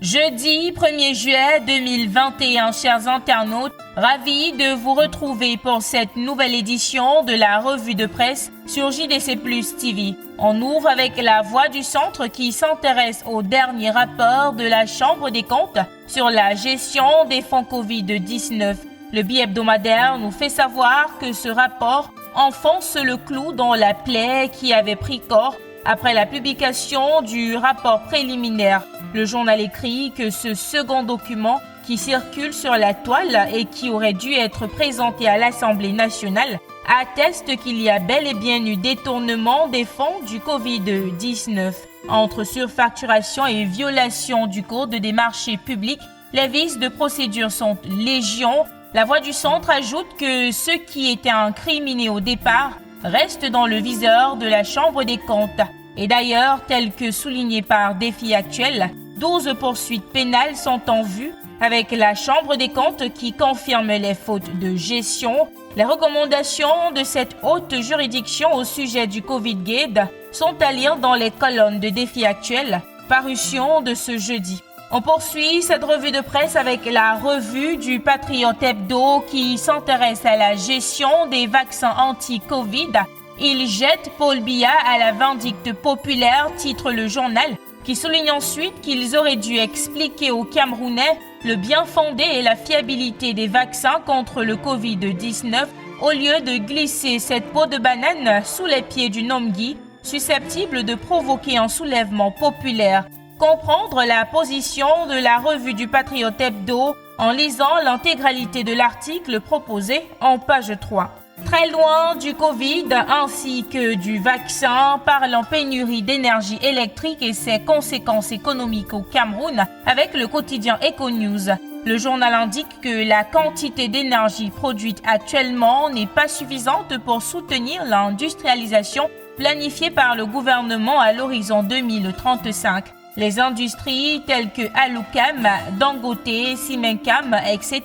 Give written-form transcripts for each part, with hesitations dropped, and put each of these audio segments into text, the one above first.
Jeudi 1er juillet 2021, chers internautes, ravis de vous retrouver pour cette nouvelle édition de la revue de presse sur JDC Plus TV. On ouvre avec la Voix du Centre qui s'intéresse au dernier rapport de la Chambre des comptes sur la gestion des fonds Covid-19. Le bi-hebdomadaire nous fait savoir que ce rapport enfonce le clou dans la plaie qui avait pris corps après la publication du rapport préliminaire. Le journal écrit que ce second document qui circule sur la toile et qui aurait dû être présenté à l'Assemblée nationale atteste qu'il y a bel et bien eu détournement des fonds du Covid-19. Entre surfacturation et violation du Code des marchés publics, les vices de procédure sont légion. La Voix du Centre ajoute que ceux qui étaient incriminés au départ restent dans le viseur de la Chambre des comptes. Et d'ailleurs, tel que souligné par Défi Actuel, 12 poursuites pénales sont en vue avec la Chambre des comptes qui confirme les fautes de gestion. Les recommandations de cette haute juridiction au sujet du Covid-Gate sont à lire dans les colonnes de Défi Actuel, parution de ce jeudi. On poursuit cette revue de presse avec la revue du Patriote Hebdo qui s'intéresse à la gestion des vaccins anti-Covid. Il jette Paul Biya à la vindicte populaire, titre le journal, qui souligne ensuite qu'ils auraient dû expliquer aux Camerounais le bien fondé et la fiabilité des vaccins contre le Covid-19 au lieu de glisser cette peau de banane sous les pieds du Nomgui, susceptible de provoquer un soulèvement populaire. Comprendre la position de la revue du Patriote Hebdo en lisant l'intégralité de l'article proposé en page 3. Très loin du Covid ainsi que du vaccin, parlant pénurie d'énergie électrique et ses conséquences économiques au Cameroun avec le quotidien Econews. Le journal indique que la quantité d'énergie produite actuellement n'est pas suffisante pour soutenir l'industrialisation planifiée par le gouvernement à l'horizon 2035. Les industries telles que Alukam, Dangote, Simencam, etc.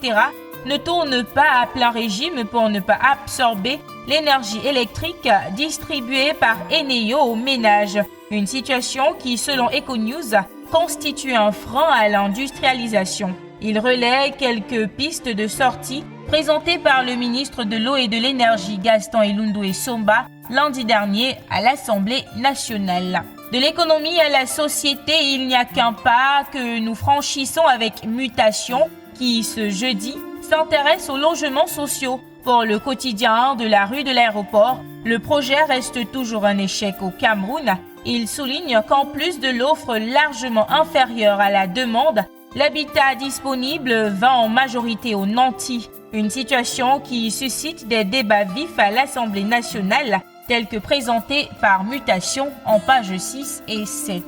ne tournent pas à plein régime pour ne pas absorber l'énergie électrique distribuée par Eneo aux ménages. Une situation qui, selon Econews, constitue un frein à l'industrialisation. Il relaie quelques pistes de sortie présentées par le ministre de l'Eau et de l'Énergie Gaston Ilundu Somba lundi dernier à l'Assemblée nationale. De l'économie à la société, il n'y a qu'un pas que nous franchissons avec Mutation qui, ce jeudi, s'intéresse aux logements sociaux. Pour le quotidien de la rue de l'aéroport, le projet reste toujours un échec au Cameroun. Il souligne qu'en plus de l'offre largement inférieure à la demande, l'habitat disponible va en majorité aux nantis. Une situation qui suscite des débats vifs à l'Assemblée nationale, tel que présenté par Mutation en pages 6 et 7.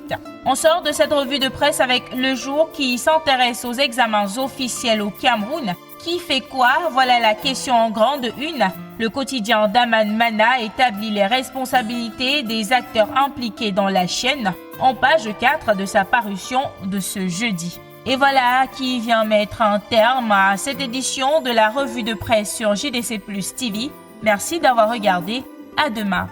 On sort de cette revue de presse avec Le Jour qui s'intéresse aux examens officiels au Cameroun. Qui fait quoi? Voilà la question en grande une. Le quotidien d'Aman Mana établit les responsabilités des acteurs impliqués dans la chaîne en page 4 de sa parution de ce jeudi. Et voilà qui vient mettre un terme à cette édition de la revue de presse sur JDC Plus TV. Merci d'avoir regardé. À demain.